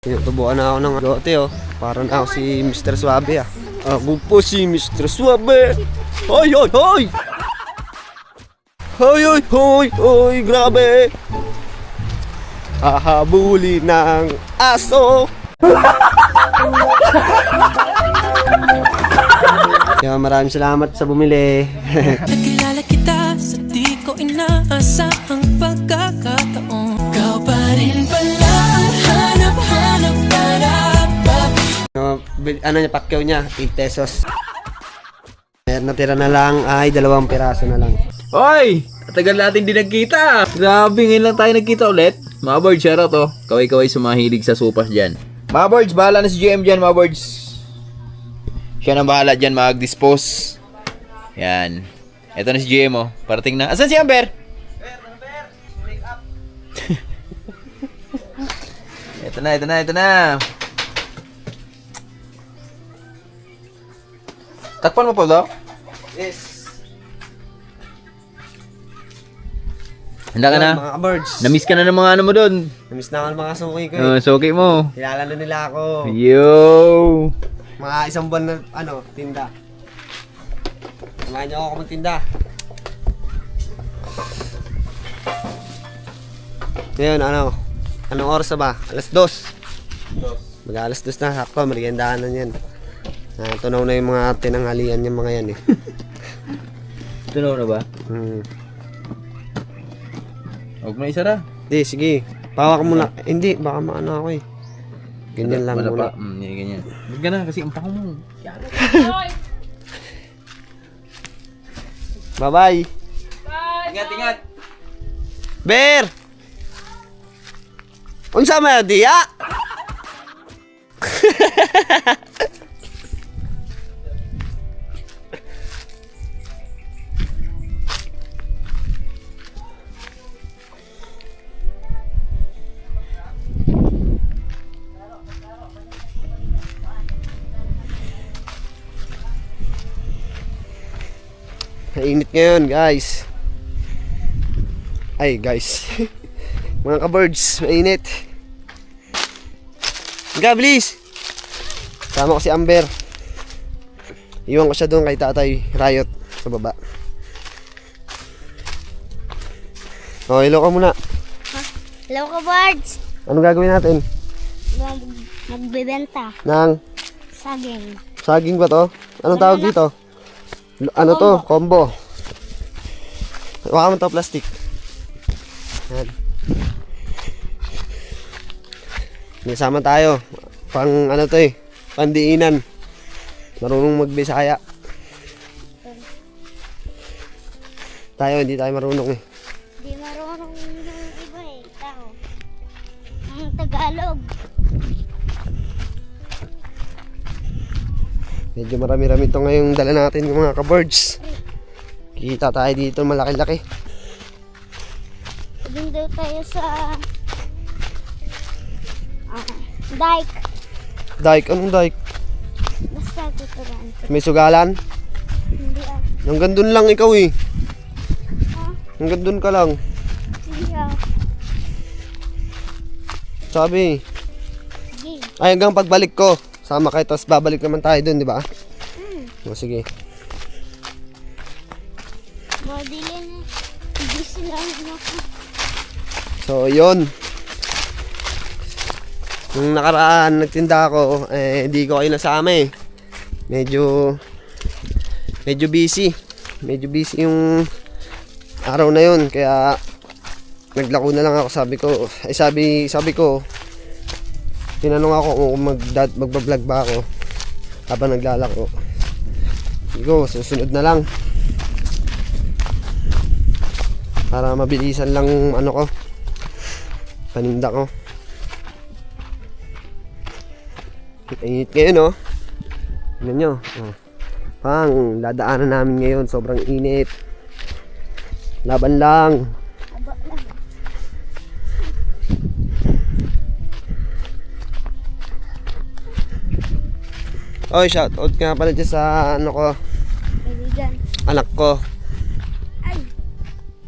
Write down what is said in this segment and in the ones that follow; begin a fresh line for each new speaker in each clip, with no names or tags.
Tinutubuan na ako ng lote oh. Parang ako si Mr. Suabe ah. Ako po si Mr. Suabe. Hoy, hoy, hoy! Hoy, hoy, hoy, hoy, grabe! Hahabuli ng aso! Kaya maraming salamat sa bumili.
Nakilala kita sa di ko inaasahang pagkakataon. Ikaw pa rin pala ang hanap-hanap hanap.
Ano niya, pakyaw niya, 8 pesos. Natira na lang ay 2 piraso na lang.
Hoy! Tagal natin din nagkita. Grabe, ngayon lang tayo nagkita ulit. Mga boards, shoutout to. Kaway-kaway sumahilig sa supas dyan. Mga boards, bahala na si GM dyan, mga boards. Siya na bahala dyan mag-dispose. Yan. Eto na si GM oh. Parating na. Asan si Amber? Ito na. Takpan mo pa daw?
Yes.
Handa ka na?
Mga birds.
Namiss ka na ng mga ano mo doon.
Namiss na ako ng mga suki ko eh.
Suki mo.
Kilala na nila ako.
Yo!
Mga 1 buwan na tinda. Samahan niyo ako magtinda. Ngayon, anong oras na ba? Alas 2. Mag-alas 2 na, sakto, meriendahan na yan. Tunaw na yung mga tinanghalian yung mga yan eh.
Tunaw na ba? Huwag mo isara.
Hindi, sige. Pawa ka muna. Hindi, baka maano ako eh. Ganyan lang muna.
Ganyan. Huwag ka na kasi ang pako mo.
Bye-bye.
Ingat.
Bear! Unsa may diya? Mainit ngayon guys. Ay guys. Mga ka-birds, mainit. Nga bilis. Sama ko si Amber. Iwan ko siya doon kay Tatay Riot sa baba. Oh, hello ka muna.
Hello ka, birds.
Anong gagawin natin?
Magbebenta.
Nang
Saging.
saging ba to? Anong tawag dito? Ano to? Combo. Baka mo to plastic. Yan. Nasama tayo. Pang ano to eh. Pandiinan. Marunong magbisaya. Tayo, hindi tayo marunong eh.
Di marunong yung iba eh. Tao. Ang Tagalog.
Medyo marami-rami ito ngayong dala natin yung mga ka-birds. Kita tayo dito malaki-laki.
Doon daw tayo sa dike.
Dike, anong dike?
Basta tuturuan ko.
May sugalan?
Hindi ah.
Hanggang dun lang ikaw eh.
Ah,
Hanggang dun ka lang.
hindi ah.
Sabi.
Sige.
Ay, hanggang pagbalik ko. Sama kayo, tapos babalik naman tayo dun, di ba? O, sige.
Madilin eh. Hindi sila ako.
So, yun. Nung nakaraan, nagtinda ako, hindi ko kayo nasama eh. Medyo busy. Medyo busy yung araw na yun. Kaya, naglako na lang ako. Sabi ko, tinanong ako kung magbablog ba ako habang naglalako. Sige, susunod na lang. Para mabilisan lang ano ko. Paninda ko. Init ngayon oh. Tignan nyo. Oh. Pang dadaanan namin ngayon. Sobrang init. Laban lang.
Aba lang.
Oy, shout out nga pala dyan sa ano ko,
Kaibigan.
anak ko.
Ay.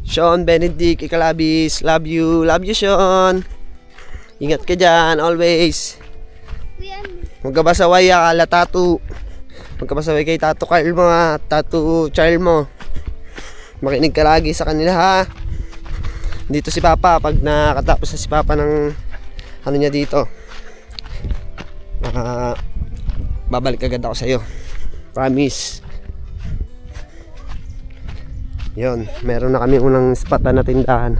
Sean Benedict Ikalabis. Love you, Sean. Ingat ka dyan, always. Magkabasaway akala Tatu. Magkabasaway kay Tato Carl mo ha. Tato Charl mo. Makinig ka lagi sa kanila ha. Dito si Papa. Pag nakatapos na si Papa ng ano niya dito, babalik agad ako sa'yo. Promise. Yun. Meron na kami unang spot na tindahan.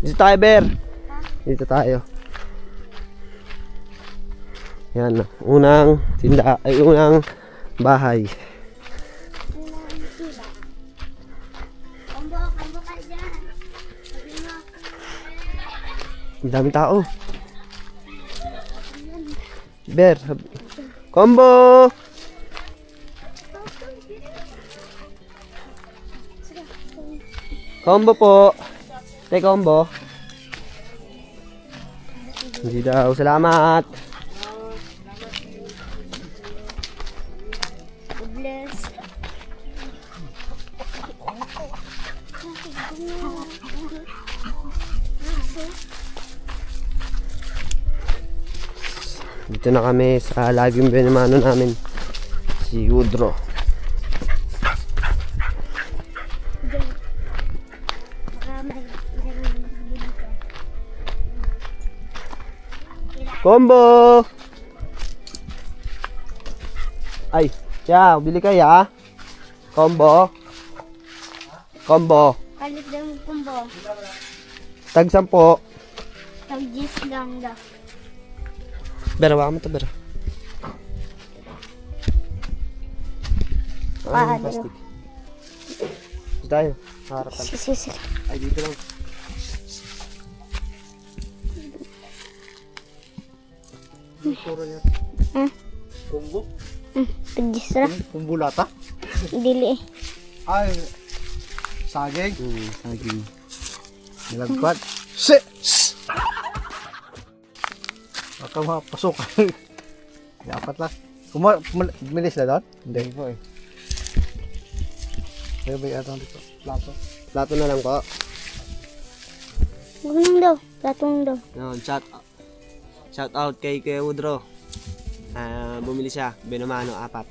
Dito tayo, Ber. Dito tayo. Yan. Unang tindahan. Ay, unang bahay.
Kambo ka dyan.
Ang daming tao. Ber. Combo! Combo po. Te combo. Hindi daw. Salamat.
Bless.
Dito na kami sa laging binamano namin, si Woodrow. Combo! Ay, ya, bili kaya? Combo? Combo.
Palit daw yung kumbo.
Tag 10.
Tag-gis lang daw.
Bera, waka mo to, Bera. Ay, plastic. Dito tayo. Harap ka.
Sisi.
Ay, dito lang. Kumbo?
Tag-gis ra.
Kumbulata?
Dili.
Ay, saging.
Saging.
Nilagkwat. Si! Baka mapasok. Dapat lang. Milis na doon? Hindi po eh. Kaya ba yung dito? Plato.
Plato na lang po.
Huwag nang daw. Platong daw.
Yun, shout out kay Kuya Woodrow. Bumili siya, Benamano 4.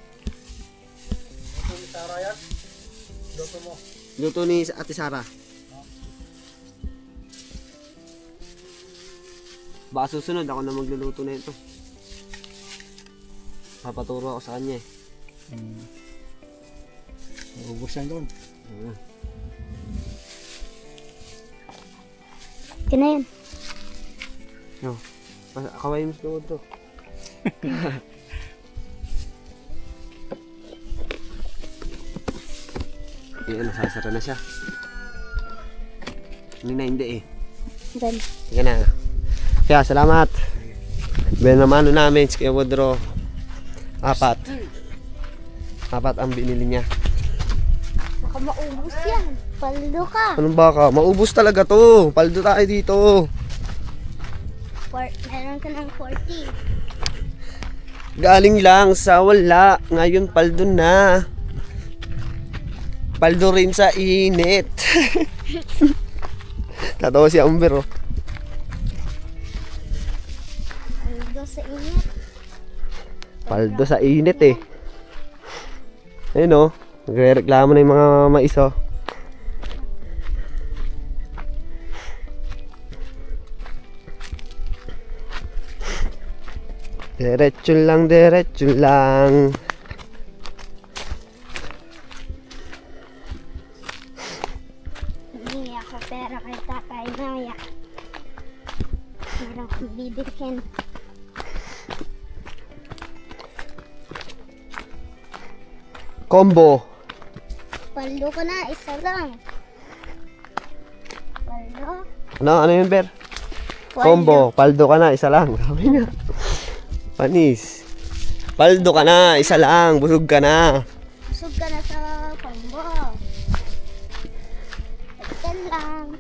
Luto ni Ate Sara. Baka susunod ako na magluluto na ito. Papaturo ako sa kanya eh.
Ubus yan doon.
Kina yan.
Yo, kawain mo si Woodrow. Yan, nasasara na siya. Hindi eh.
Gan.
Sige na. Kaya salamat. Benamano namin si Kuya Woodrow. 4 ang binili niya.
Baka maubos yan. Paldo ka.
Anong baka? Maubos talaga to. Paldo tayo dito.
Meron ka ng 40.
Galing lang sa wala. Ngayon paldo na. Paldo rin sa init. Tatawa si Amber oh.
Paldo sa init.
Paldo sa init eh. Ayun oh. Nagre-reklamo na yung mga mais oh. Diretso lang, diretso lang.
Hindi ako pera kay tatay Maya. Meron akong bibilhin.
Combo.
Paldo ka na. Isa lang. Paldo.
Ano yun, Ber?
Paldo.
Combo. Paldo ka na, isa lang. Sabi niya. Panis. Paldo ka na, isa lang. Busog ka na.
Busog ka na sa combo. Isa lang.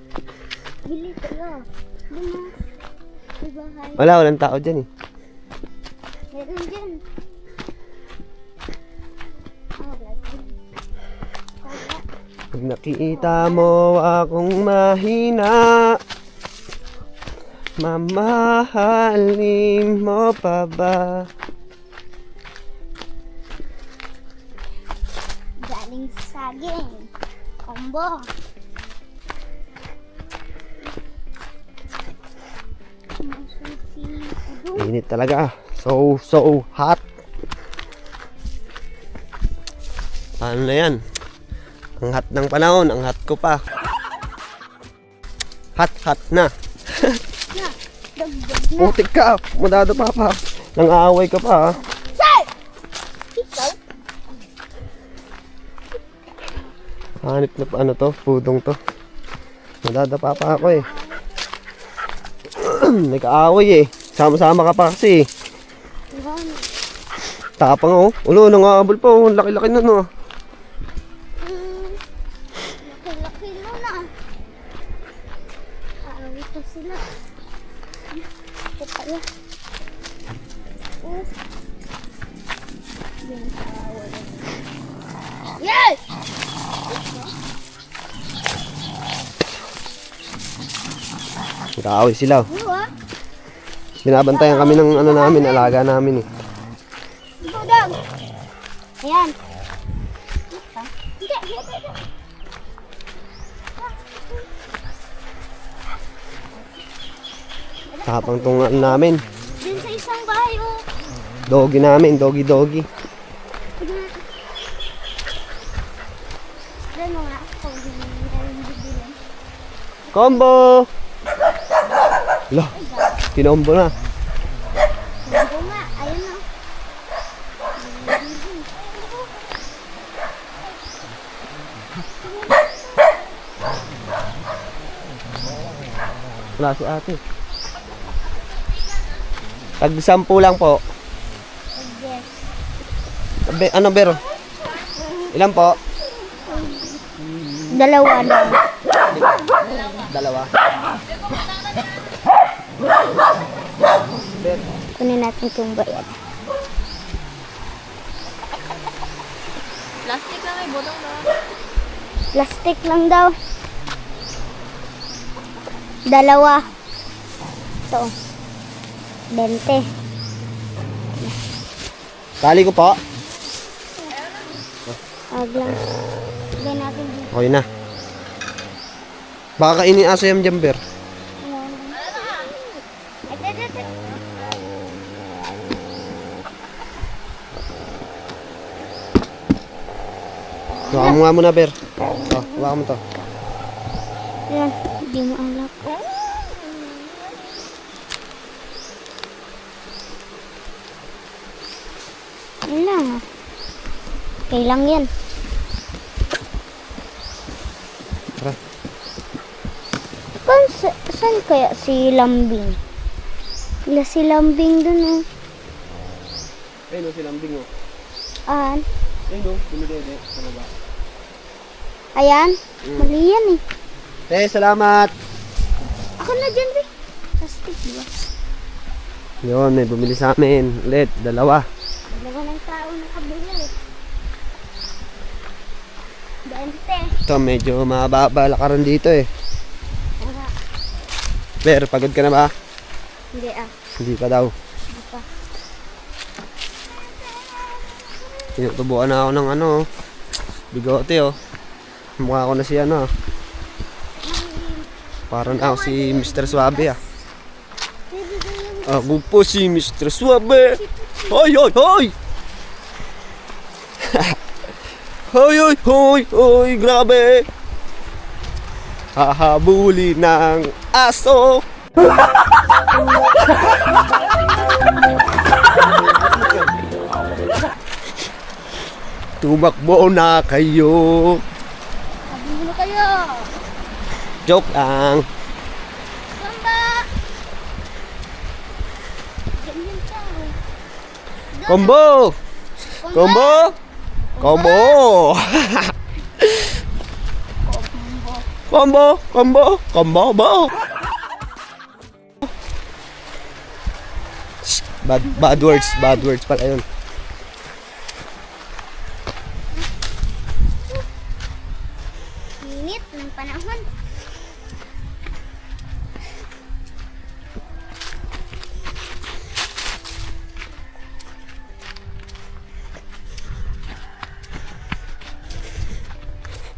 Bili kayo. Bili mo. May bahay.
Walang tao dyan eh.
Meron dyan. Wala.
Pag nakita mo akong mahina, mamahalin mo pa ba?
galing sa saging. Combo. Sushi. Udon.
Init talaga. So hot. Paano na yan? Ang hot ng panahon. Ang hot ko pa. Hot na.
Dagdag na.
Putik ka. Madadapa pa. Nang-aaway ka pa ha.
Sir! Ikaw?
Hanip na pa ano to. Pudong to. Madadapa pa ako eh. Nag-aaway eh. Sama-sama ka pa kasi eh. Tapang oh. Ulo, nangaabol pa oh. Laki-laki na no.
Laki-laki mo na. Aaway pa sila. Ito pala. Yes!
Nag-aaway sila oh.
Ano ah?
Binabantayan kami ng ano namin. Alaga namin eh.
Ito daw. Ayan. Hindi.
Tapang tong ano namin.
Dun sa isang bahay oh.
Doggy namin. Doggy.
Diyan mo nga. Kung meron bibilan.
Combo! Lah, kinombo na.
Combo nga. Ayun na.
Wala si ate. Tag 10 lang po.
Yes.
Ano bero? Ilan po?
Dalawa daw.
Dalawa.
Kunin natin itong bayad. Plastic lang daw. Dalawa. Ito. 20.
Tali ko po.
Wag lang. Bigyan natin dito.
Okay na. Baka kainin aso yung jumper.
Ito.
Hawakan mo nga muna, Ber. Hawakan mo to.
Ayan. Hindi mo alak. Yan lang. Okay lang yan.
Tara.
Saan kaya si Lambing? Wala si Lambing dun oh.
Ayun o, si Lambing o.
Ayan.
Ayun o, dumidede. Sa baba.
Ayan. Mali yan eh.
Salamat.
Ako na dyan eh. Plastic ba?
Yun, may bumili sa amin. Ulit, dalawa.
Dalawa ng tao nakabili eh. 20.
Ito, medyo mababa lakaran dito eh.
Tara.
Ber, pagod ka na ba?
Hindi ah.
Hindi pa daw.
Hindi pa.
Tinutubuan na ako ng ano, bigote oh. Mukha ko na si ano. Parang ako si Mr. Suabe ah. Ako po si Mr. Suabe. Hoy, hoy, hoy! Hoy, hoy, hoy, hoy, grabe! Hahabuli ng aso! Tumakbo na kayo!
Sabi mo na kayo.
Joke lang!
Samba! Ganyan ka.
Combo! Combo! Combo! Combo! Combo! Combo! Bo! Bad words pala yun.
Init ng panahon.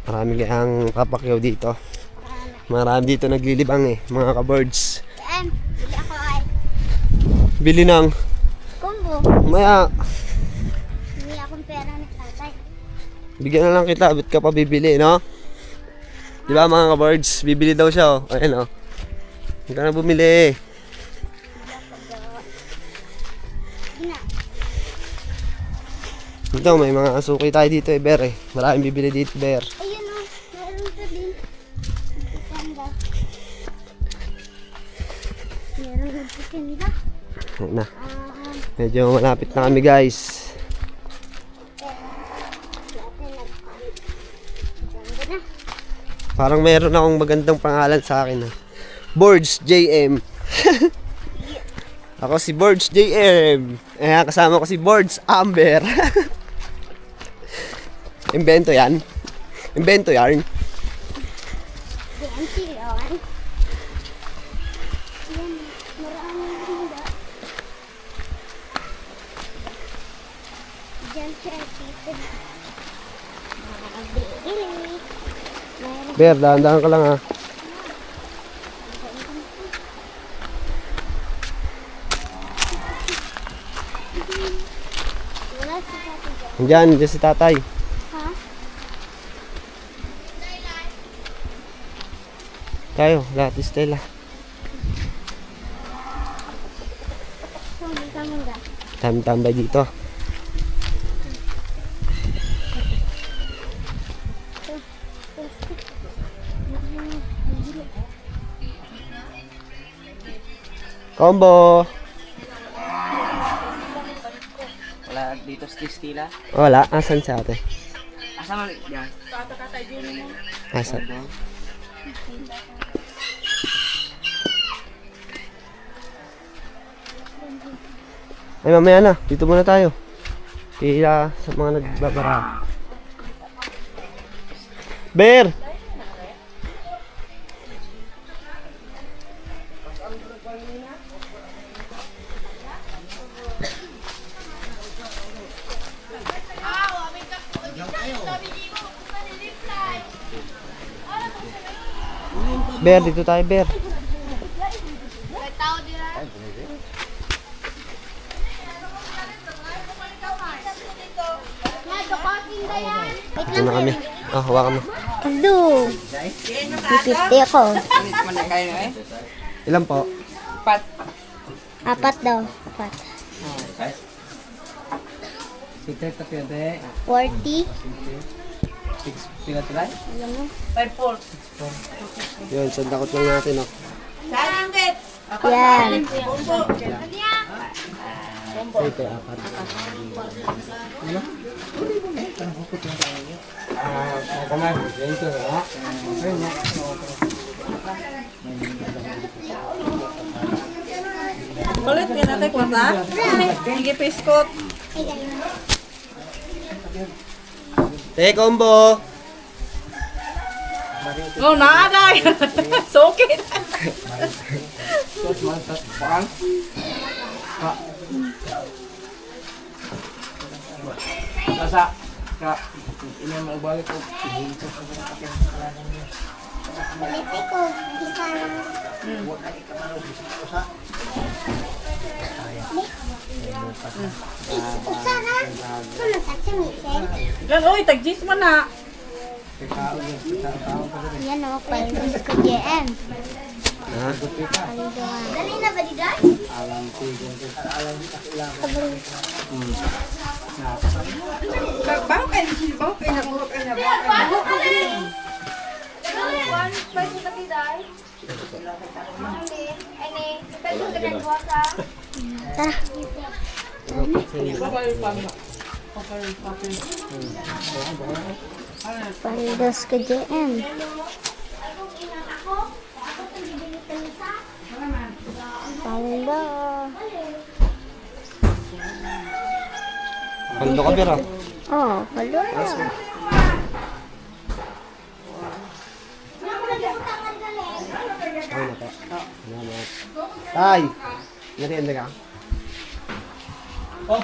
Marami kayang papakyaw dito. Marami dito naglilibang eh, mga ka-birds.
Bili ako ay
Bili ng
combo.
maya.
Hindi akong pera ni tatay.
Bigyan na lang kita, ba't ka pa bibili, no? Di ba mga ka-birds, bibili daw siya, oh. Ayan, oh. Hindi ka na bumili. Dito, may mga suki tayo dito, eh, Ber, eh. Maraming bibili dito, Ber.
Ayun o, meron pa din. Ganda. Meron din pa ganda.
Ayan na. Medyo malapit na kami, guys.
Ganda na.
Parang meron akong magandang pangalan sa akin, ha. Birds JM. Ako si Birds JM. Kasama ko si Birds Amber. Invento yan. Invento yarn.
Diyan siyon. Yan, maraming ganda. Diyan siya dito. Makakabili. Meron
Ber, dahan-dahan ka lang, ha.
wala si tatay dyan.
Diyan si tatay.
Ha?
Tayo, lahat Stella.
Saan ka muna?
Tambay dito. Combo.
Wala dito sa Stila.
Wala, asan si ate?
Asa man yan?
Asan? Ay, mamaya na. Dito muna tayo. Kaya sa mga nagbabara. Bear! Bear, dito tayo, Bear. Ito na kami. Hawakan mo.
Ado. 50 ako.
Ilan po?
Apat daw. Apat. 40. Alam mo?
Yun, sandakot lang natin, oh.
Yan.
Ito, apat.
Kulit ka natin kwarta? Hindi piskot.
Te, combo!
Oh, naaday! Sukit!
Asa ka ina mo balik ko.
Baliti ko. Isa lang. Usa na. Sunod sa chimichen.
Yan, oy, tagjis mo na.
Yan o, pailos ko JM.
Ha?
Dali na ba di guys?
Bago kayo nagulog ka na.
Tara. Pailos ko JM. Palo.
Pando ka, Bear, ah.
Oh, palo na.
Tay! Narianda ka?
Oh,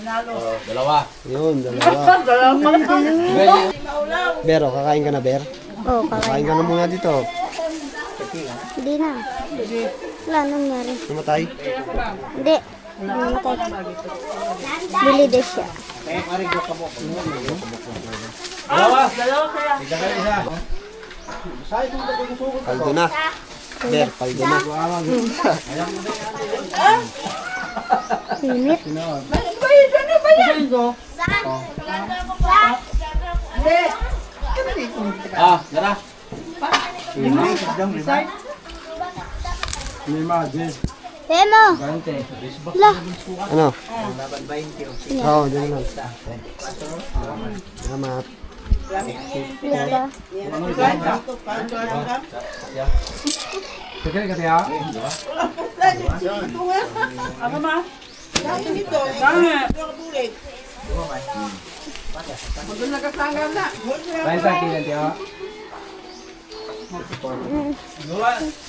Dalawa.
Yun, dalawa. Bero, kakain ka na, Ber?
Oo,
Kakain ka na muna dito.
Hindi na. Wala nangyari.
Namatay.
Hindi. Namatay. Bili din siya.
Paldo na. Ber, paldo na.
Init.
Tara.
Temo. La.
Ano? Oo, dyan lang. Salamat.
Lala.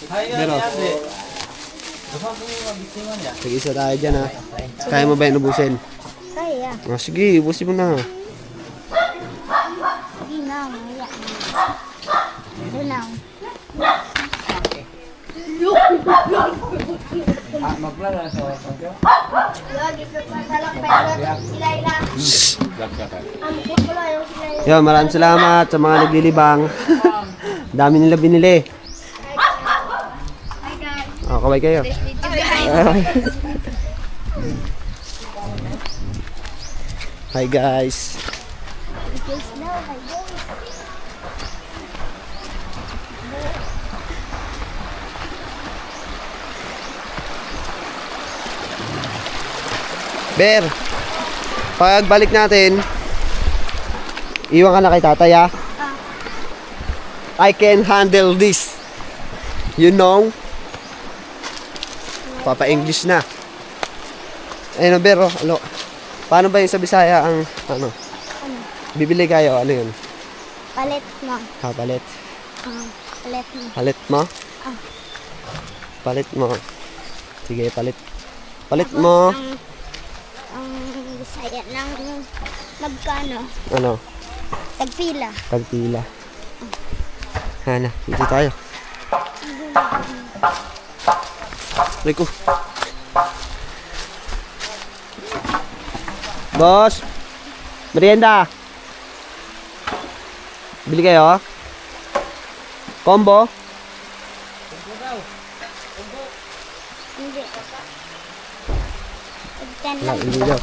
Bero. Sige, isa tayo dyan ha. Kaya mo ba yung ubusin?
Kaya.
Sige, ubusin mo na.
Hindi na. Maya. Ito na.
Yo, maraming salamat sa mga naglilibang. Dami nila binili. Oh, kaway kayo. Hi guys. Ber, pagbalik natin, iwan ka na kay tatay ha? I can handle this. You know? Papa-English na. Ayun, Ber, oh, alo. Paano ba yung sa Bisaya ang, ano? Bibili kayo, ano yun?
Palit mo.
Palit.
Palit mo.
Palit mo? Palit mo. Sige, palit. Palit mo.
Ang Bisaya ng magkano?
Ano?
Tagpila.
Tagpila. Hana, dito tayo. Rico. Boss. Merienda. Bili kayo? Combo?
Hindi. Tagtan
Wala,
lang.
hindi daw.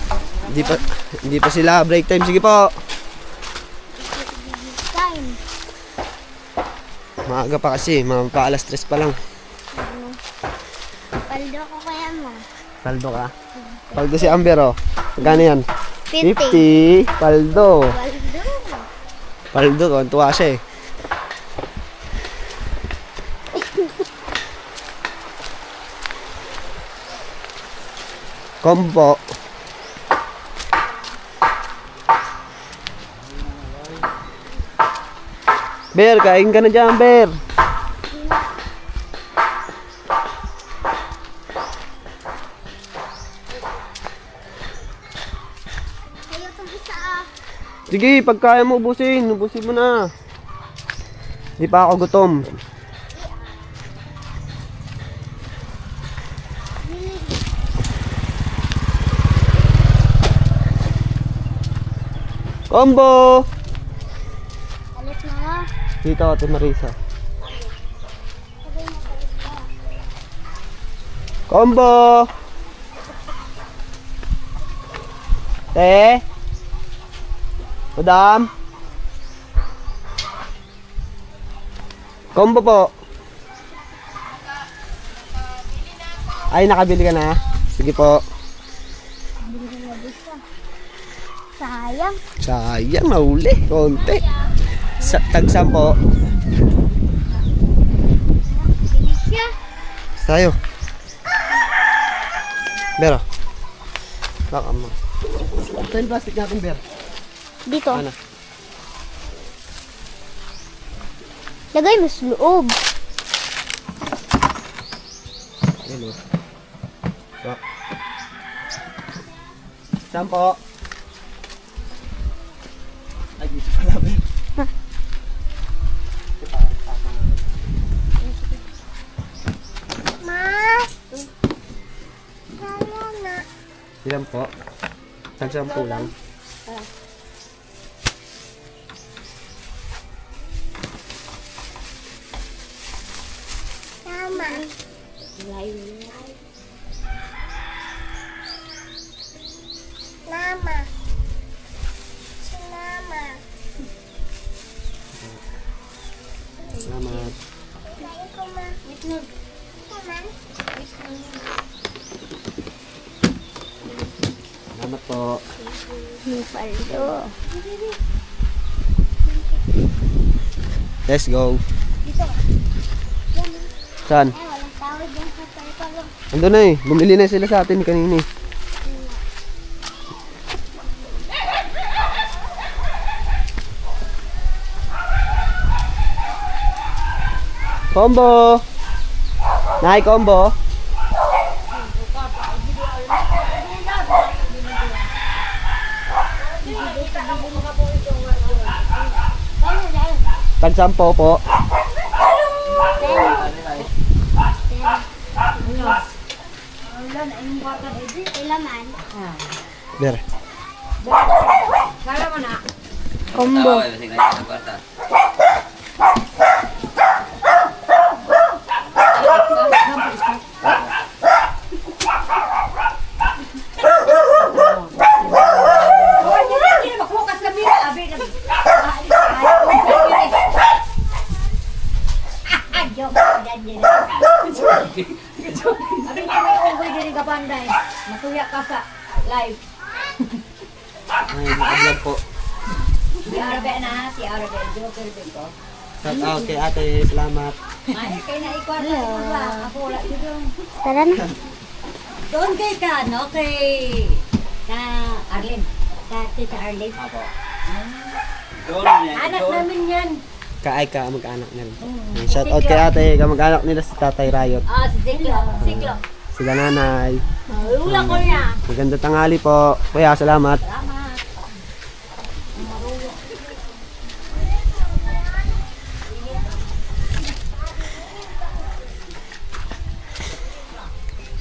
Hindi pa sila break time. Sige po.
Time.
Maaga pa kasi, pa alas 3 pa lang.
Paldo ko kaya mo.
Paldo ka? Paldo si Amber, oh. Magkano yan?
50.
50. Paldo.
Paldo.
Paldo, tuwa siya eh. Combo. Ber, kain ka na dyan, Ber.
Ayaw itong isa
Sige, pag kaya mo, ubusin mo na. Hindi pa ako gutom. Combo!
Palit mo.
Dito, Ate Marisa. Combo! Te? Madam? Combo po. Ay, nakabili ka na? Sige po.
Sayang.
Sayang, nahuli. Konti. Tag-10 po.
Bili siya.
Tayo. Bero. Baka mo. Ito yung plastic natin, Ber.
Dito.
Ano?
Lagay mo sa loob.
Ayun o. Bak. Saan po? Ay, dito pala ba?
Ma! Kaya na.
Ilan po? Tag-10 lang.
Tama. Mama. Si Mama.
Salamat.
Kaya ko ma. Itlog. Tama.
Salamat po.
Paldo.
Let's go.
Dito.
Saan?
Walang tawag yan sa palo.
Ando na eh. Bumili na sila sa atin kanina eh. Combo! Nay, combo! Tag-10 po.
Ilaman.
Ber.
Combo.
Matuya ka sa live.
Ay, naka-vlog po.
Si Arbe na, si Arbe. Joker din ko.
Shout out kay ate. Salamat.
Ay, kaya na ikaw na ako wala dito.
Tara na.
Doon kay ka, no? Kay Arlene.
Tita Arlene.
Apo.
Anak namin yan.
Kaay ka, mag-anak na rin. Shout out kay ate. Kamag-anak nila si Tatay Rayot.
Ah, si Siklo. Siklo.
Sila nanay.
Ula ko niya.
Maganda tanghali po. Kuya, salamat.
Salamat.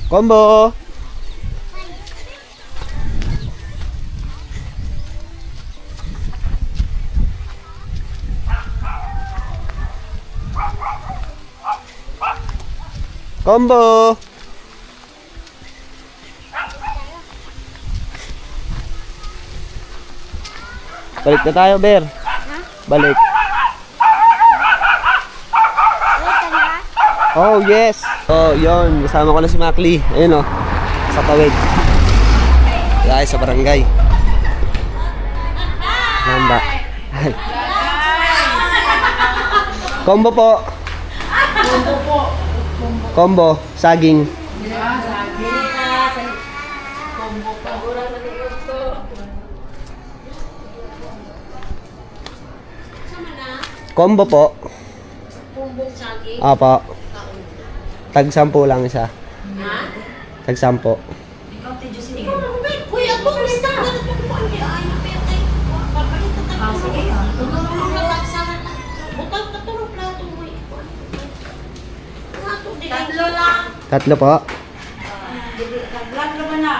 Combo! Combo! Balik na tayo, Ber. Balik. Oh, yes. Oh, yon. Kasama ko na si Makli. Ayun oh. Sa tawid. Dahil sa barangay. Lamba. Ay. Combo po. Combo. Saging. Combo po. Apa. Tag-10 lang isa. Tag-10.
Kuya, kumusta? Tatlo lang.
3 po.
Nag-vlog naman na.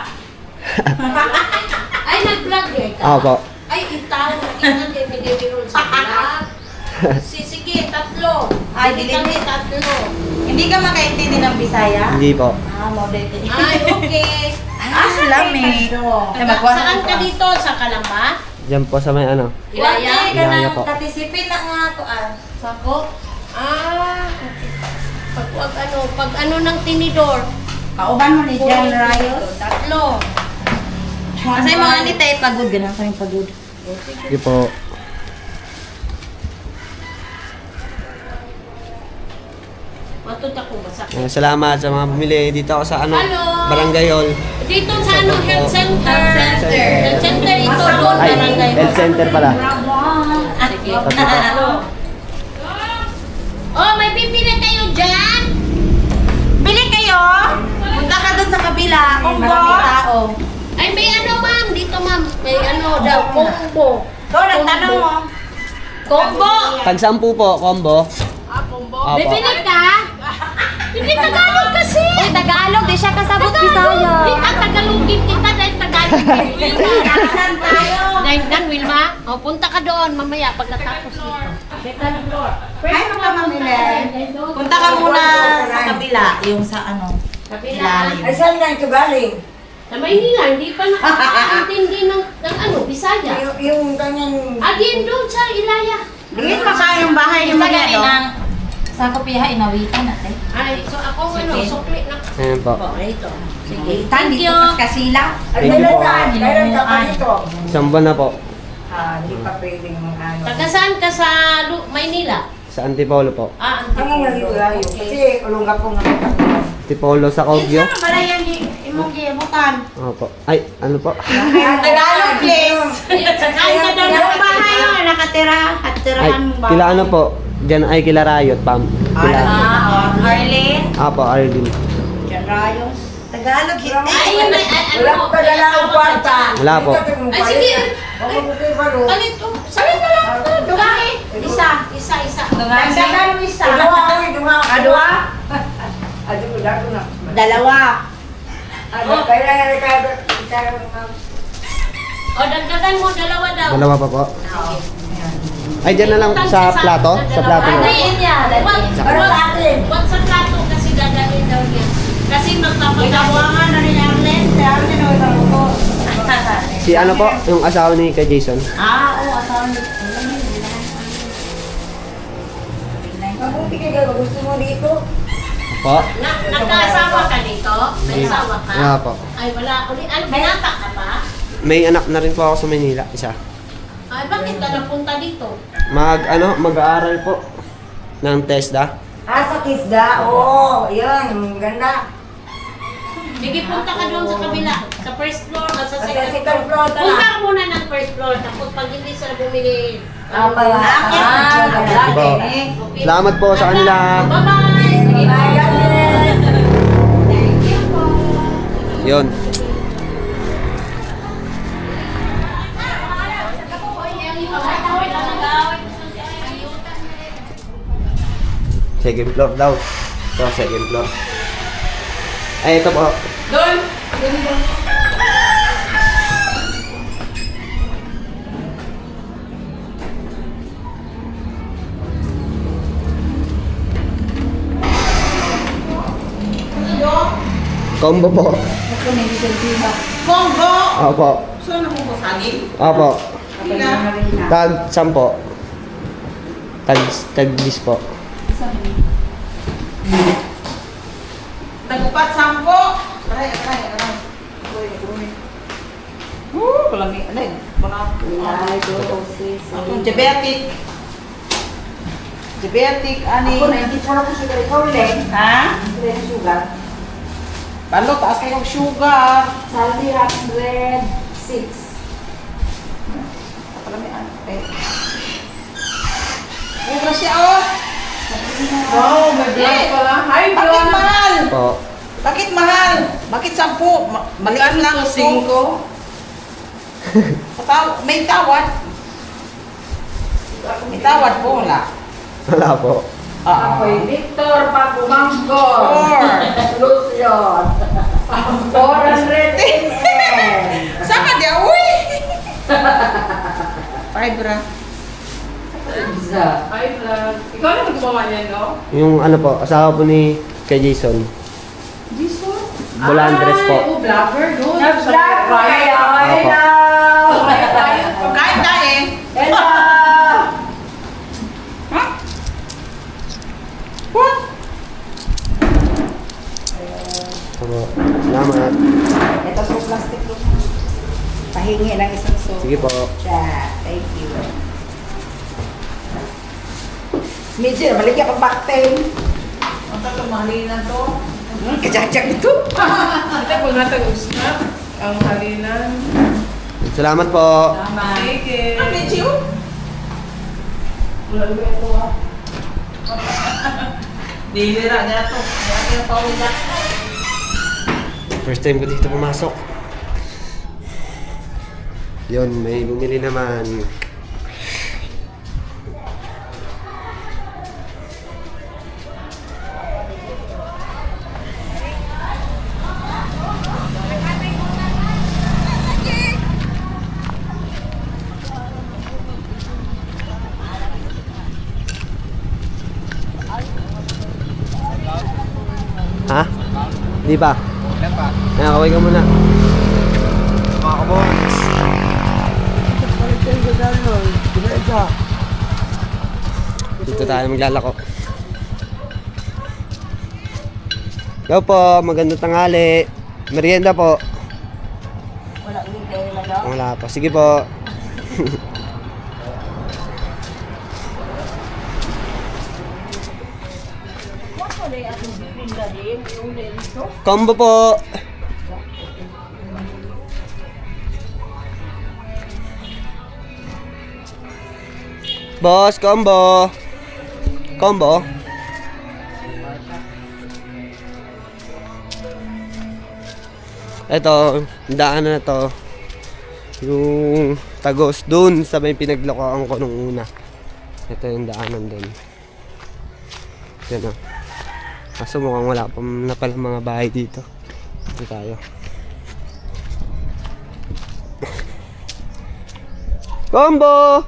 Ay, nag-vlog eh ka?
Apo.
Ay, itaw. Ina, David sa vlog. Sige, 3. Ay, dili kami 3.
Hindi ka makaintindi ng Bisaya?
Hindi po.
Ah, mo dito.
Ay, okay.
lami.
Saan ka dito? Sa Kalamba?
Diyan po sa may ano.
Ilaya?
Ka
Ilaya
na
po.
katisipin na nga kuan.
Sako? Ah, pag ano ng tinidor?
Kauban mo ni John Rayos.
3.
Asay mga ni tay pagod ganang kaming pagod.
Sige po.
Matut ako masak.
Salamat sa mga bumili. Dito ako sa ano,
Hello.
Barangay Hall.
Dito sa ano, health center.
Health center.
Health center ito doon.
Ay,
Barangay.
health center pala.
Sige.
Tatlo.
Oh, may pipili kayo dyan?
Bili kayo! Punta ka dun sa kabila kung maraming tao.
Ay, may ano ma'am, dito Combo.
Ikaw, nagtanong mo.
Combo.
Tag 10 po, combo. Apo.
Bibili ka? Hindi Tagalog kasi.
Eh, Tagalog, di siya kasabot Bisaya.
Di ka Tagalogin kita dahil Tagalog.
Saan tayo?
Dan Wilma, o punta ka doon mamaya pag natapos nito.
Ay, makamamili. Punta ka muna sa kabila, yung sa ano, ilalim.
Ay, saan na ito galing?
Sa Maynila, hindi pa nakakaintindi ng ano, Bisaya.
Yung ganyan...
Again doon sa Ilaya.
Dingin pa ka yung bahay yung mga sa kopiha, inawitan natin.
Ay, so ako ano, sukli na.
Ayan po.
Sige.
Thank you.
Kasila.
Ay,
Thank you po.
kailan ka pa dito?
Isang buwan na po.
Hindi pa pwedeng ano.
Taga saan ka sa Maynila?
Sa Antipolo po.
Ah,
Ang layo-layo. Kasi ulungga po nga kami.
Antipolo sa Kogyo.
Malayan imong gibutan.
Opo. Ay, ano po?
Tagalog, please.
Saan ka daw ng bahay?
Nakatira.
Ay,
Katirahan mo ba?
kila ano po? Diyan ay kila Rayot, Pam. Kila.
Arlene.
Apo, Arlene.
Diyan Rayos. Tagalog,
Ay, yun ay,
Wala ko pa dala ang kwarta.
Wala po.
Ay, sige.
Mabuti pa rin.
Alito. Sabi ka lang. Dungahe. Isa.
Tagalog isa.
Duma.
Adwa?
Ado ko dako na.
Dalawa.
Kailan ka
O, dagdagan mo, dalawa daw.
Dalawa pa po. Ay, dyan na lang sa plato. Sa plato na.
Para sa akin.
Wag sa plato kasi dadalhin daw niya. Kasi magpapagawa.
na rin ang lens. Arlene, o ikaw ko.
Si ano po? Yung asawa ni kay Jason.
Oo, asawa ni.
Mabuti ka gusto mo dito.
Po?
Nagkaasawa ka dito? May asawa ka?
Wala po.
Ay, wala. Uli, ay, binata ka pa?
May anak na rin po ako sa Manila. Isa.
Ay, bakit ka napunta dito?
Mag-aaral po ng TESDA.
Sa Kisda. Oo, yun. Ganda.
Sige, punta ka doon sa kabila. Sa first floor o sa
Sa
second
second
floor.
floor ka
Punta
na.
ka muna ng first floor. Tapos pag hindi sila bumili.
Pala.
Diba? Salamat po sa kanila.
Bye-bye!
Yun. Second floor daw. Ito, second floor. Ay, ito po. Combo po.
Congo!
Opo.
Saan ako mo saging?
Opo. Tag 10 po. Tag 10 po.
Tagupat 10. Aray. Kalami. Alay. Akong diabetic. Ani.
Ako na, hindi po ako sugar. Ikaw ulit.
Ha?
Hindi na sugar.
Palo, taas kayong sugar.
Salty 106.
Kalami. Grasya, oh.
Wow, may blood pala. Hi,
Bakit mahal?
Po.
Bakit mahal? Bakit 10? Maliit lang ito. 5. May tawad. May tawad po, wala.
Wala po.
Ako'y Victor Pagumanggo.
4.
Lucian. 400
Saan ka diya, uy? 5 ra.
Hi, vlog. Ikaw na gumawa niyan, no?
Yung ano po, asawa po ni kay Jason.
Jesus?
Bolandres po.
Oh, vlogger, no? Nag-vlog po kayo.
Hello!
Kain tayo.
Hello!
Ha? What?
Opo. Salamat.
Ito sa plastic po. Pahingi ng isang so.
Sige po.
Thank you. Medyo, maligyan pang backtail.
Ang tatamali na to.
Kajak-jak ito.
Ito po natag-usap ang halinan.
Salamat po.
Sige.
Ang medyo?
Wala ko ito ah.
Dihira niya to. Kaya yung paula.
First time ko dito pumasok. Yun, may bumili naman. Ha? Di ba? Kaway ka muna.
Mga kabons.
Dito tayo maglalako. Go po, magandang tanghali. Merienda po.
Wala ulit kayo na daw.
Wala pa. Sige po. Combo po. Boss, combo. Combo. Ito, daanan na to. Yung Tagos dun sa may pinaglokohan ko nung una. Ito yung daanan dun. Yan o. Kaso mukhang wala pa na pala mga bahay dito. Dito tayo. Combo!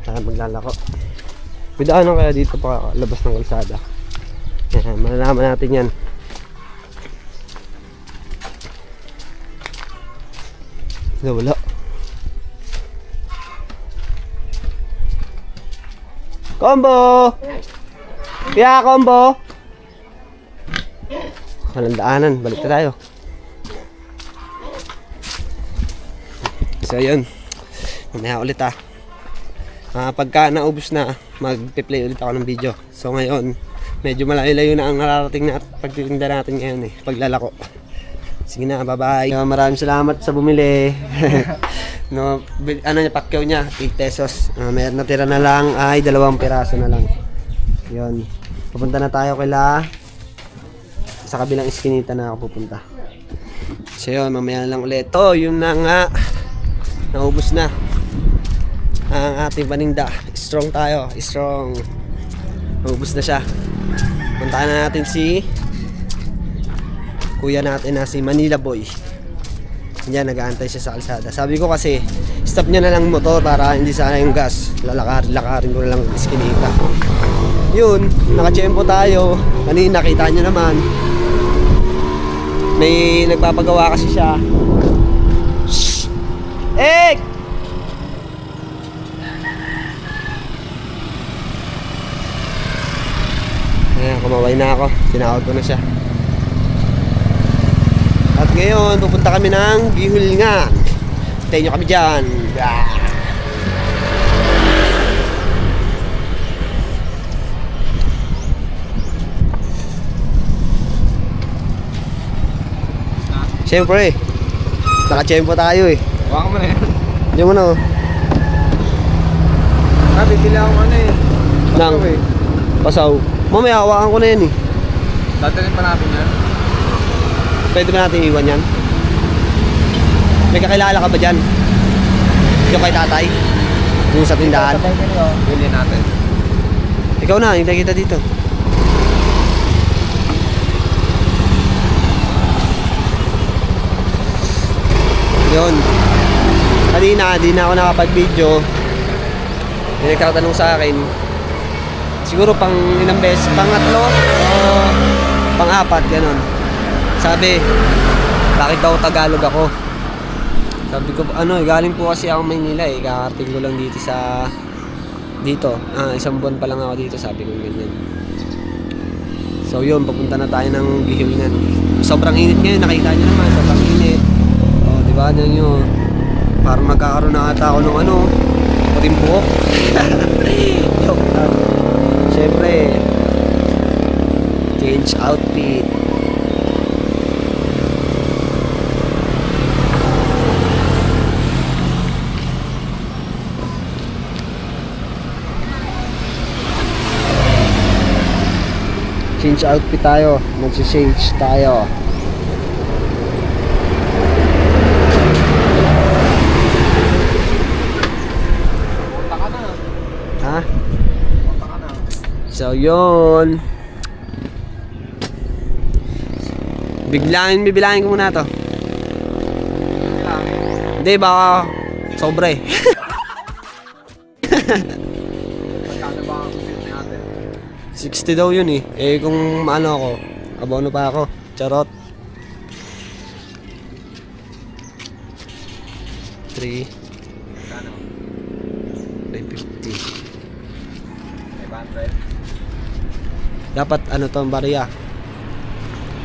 Tayo maglalako. May daanan kaya dito pa labas ng kalsada. Yan, malalaman natin yan. Wala. Combo! Kaya combo! Walang daanan. Balik na tayo. So yun. Mamaya ulit pagka naubos na, magpe-play ulit ako ng video. So ngayon, medyo malayo-layo na ang nararating na pagtitinda natin ngayon paglalako. Sige na, bye-bye. Maraming salamat sa bumili. No, ano niya, pakyaw niya, 8 pesos. Mayroon natira na lang ay 2 piraso na lang. Yun. Pupunta na tayo kila sa kabilang iskinita na ako pupunta. So yun, mamaya na lang ulit. Ito, yun na nga. Naubos na ang ating paninda. Strong tayo, strong. Naubos na siya. Puntahan na natin si kuya natin na si Manila Boy. Diyan, nag-aantay siya sa kalsada. Sabi ko kasi, stop niya na lang motor para hindi sana yung gas. Lalakarin ko na lang iskinita. Yun, nakachempo tayo. Kanina, nakita niyo naman. May nagpapagawa kasi siya. Shhh! Ek! Ayan, kumaway na ako. Tinawag ko na siya. At ngayon, pupunta kami ng Gihulngan. Hintayin nyo kami dyan. Siyempre, nakachempo tayo
Hawakan mo na yan.
Diyan mo na
Bibili akong
Nang pasaw. Mamaya, hawakan ko na yan
Dadalhin pa natin yan.
Pwede ba natin iwan yan? May kakilala ka ba dyan? Yung kay tatay? Yung sa tindahan?
Bili natin.
Ikaw na, hintay kita dito. Yun. Kanina, di na ako nakapag-video. May nagtatanong sa akin. Siguro pang ilang beses, pang-3 o pang-4, ganun. Sabi, bakit daw Tagalog ako? Sabi ko, galing po kasi ako Maynila kakarating ko lang dito dito. 1 buwan pa lang ako dito, sabi ko ganyan. So yun, papunta na tayo ng Gihulngan. Sobrang init ngayon, nakita nyo naman, sobrang init. O, diba, nyo, parang magkakaroon na ata ako ng puting buhok. Joke lang. Siyempre, change outfit. Change outfit tayo. Magsi-change tayo. Ha? So, yun. Bibilangin ko muna to. Hindi, baka sobre. $60 daw yun eh. Eh kung ano ako, abono pa ako. Charot. 350. Dapat ano to ang bariya?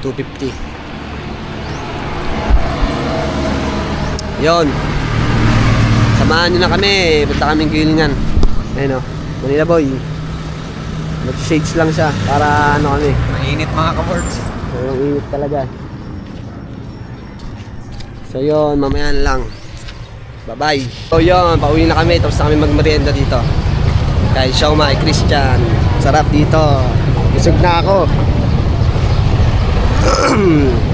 250. Yon. Samahan nyo na kami. Punta kaming gilingan. Ayun o. Manila boy. Mag-shades lang siya. Para ano kami.
Mainit mga kabords.
Walang init talaga. So yun. Mamaya na lang. Bye-bye. So yun. Pauwi na kami. Tapos na kami magmerienda dito. Kay Siomai Christian. Sarap dito. Busog na ako.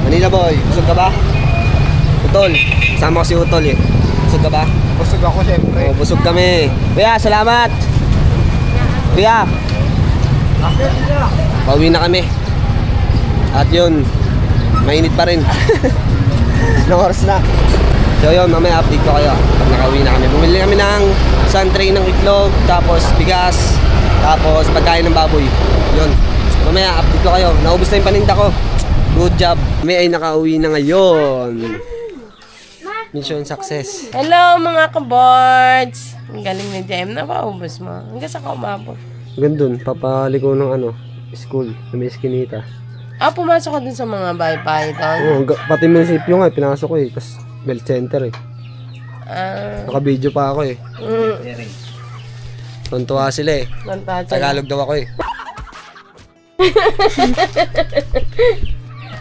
Manila boy. Busog ka ba? Utol. Sama ko si Utol eh. Busog ka ba?
Busog ako siyempre.
Oh, busog kami. Kuya, salamat. Kuya. Pauwi na kami. At yun, mainit pa rin. Ilang oras na. So yun, mamaya update ko kayo pag nakauwi na kami. Bumili kami ng isang tray ng itlog, tapos bigas, tapos pagkain ng baboy. Yun. Mamaya update ko kayo. Naubos na yung paninda ko. Good job. May ay nakauwi na ngayon. Mission success.
Hello mga kabords! Ang galing ni JM na paubos mo. Hanggang sa ka umabot.
Gandun, papaliko ng ano, school, na may eskinita.
Ah, pumasok ka dun sa mga bahay-bahay doon?
Oo, pati munisipyo nga, pinasok ko eh. Kasi belt center eh.
Ah,
Naka-video pa ako eh. Tuntua sila eh.
nantadya.
Tagalog daw ako eh.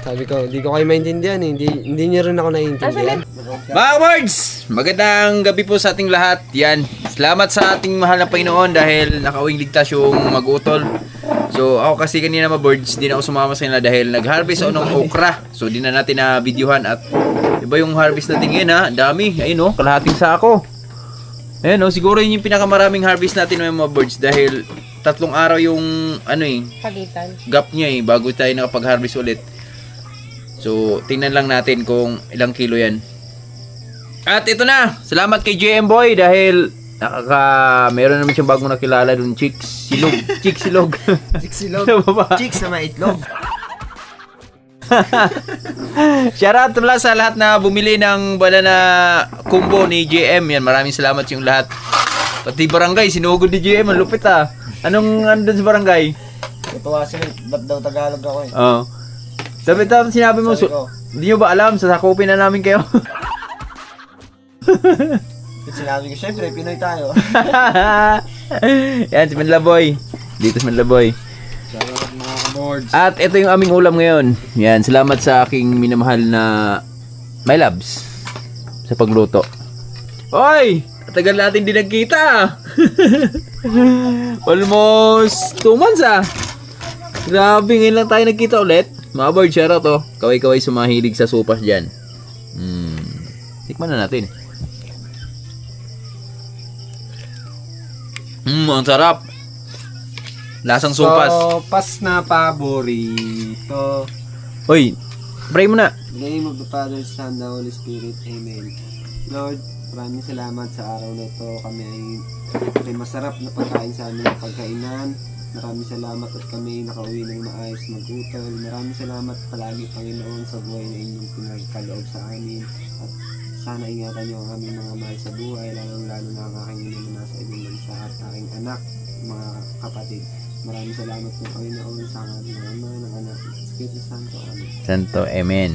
Sabi ko, hindi ko kayo maintindihan eh. Hindi niyo rin ako naiintindihan.
Mga birds, magandang gabi po sa ating lahat. Yan, salamat sa ating mahal na Panginoon dahil nakauwing ligtas yung mag-utol. So ako kasi kanina mga birds, di na ako sumama sa kanila dahil nag-harvest ako ng okra. So di na natin na videohan at iba yung harvest natin ngayon ha. Dami, ayun o, kalahating sako. Ayun o, siguro yun yung pinakamaraming harvest natin mga birds dahil 3 araw yung ano eh,
Pagitan.
gap niya eh, bago tayo nakapag-harvest ulit. So, tingnan lang natin kung ilang kilo yan. At ito na, salamat kay JM Boy dahil meron naman siyang bagong nakilala dun, Chicks Silog. Chicks Silog.
Chicks silog.
Ano ba?
Chicks na may itlog.
Shoutout pala sa lahat na bumili ng banana combo ni JM. Yan, maraming salamat yung lahat. Pati barangay, sinugod ni JM, ang lupit ah. Anong andun sa barangay?
Tutuwa sila, ba't daw Tagalog ako eh.
Oo. Sabi tapos sinabi mo,
Sabi ko,
hindi nyo ba alam, sasakupin na namin kayo.
sinabi ko, syempre, Pinoy tayo.
Yan, si Manlaboy. Dito si Manlaboy.
Salamat mga kabords.
At ito yung aming ulam ngayon. Yan, salamat sa aking minamahal na my loves sa pagluto. Oy! Tagal natin din nagkita. Almost 2 months ah. Grabe, ngayon lang tayo nagkita ulit. Mga bird, shoutout to. Kaway-kaway sumahilig sa sopas dyan. Tikman na natin. Ang sarap. Lasang sopas.
Sopas na paborito.
Uy, pray mo na.
In the name of the Father, Son, the Holy Spirit. Amen. Lord, maraming salamat sa araw na ito. Kami ay may masarap na pagkain sa aming pagkainan. Maraming salamat at kami nakauwi ng maayos mag-utol. Maraming salamat palagi, Panginoon, sa buhay na inyong pinagkaloob sa amin. At sana ingatan niyo ang aming mga mahal sa buhay, lalong-lalo na ang aking ina na nasa ibang bansa at aking anak, mga kapatid. Maraming salamat po, Panginoon, sa aming Ama, ng Anak, at Espiritu Santo. Amen.
Santo, amen.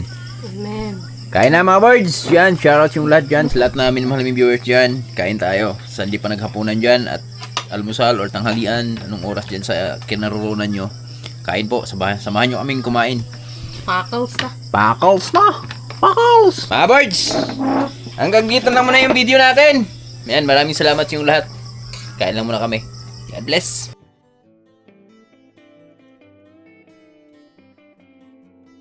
Amen.
Kain na mga birds. Yan, shoutout yung lahat dyan. Sa lahat namin mahaliming viewers dyan. Kain tayo. Sa hindi pa naghapunan dyan at almusal or tanghalian. Anong oras dyan sa kinaroroonan nyo. Kain po. Samahan nyo kaming kumain.
Pakals na.
Pakals na. Pakals. Mga birds. Hanggang dito na muna yung video natin. Yan, maraming salamat sa yung lahat. Kain lang muna kami. God bless.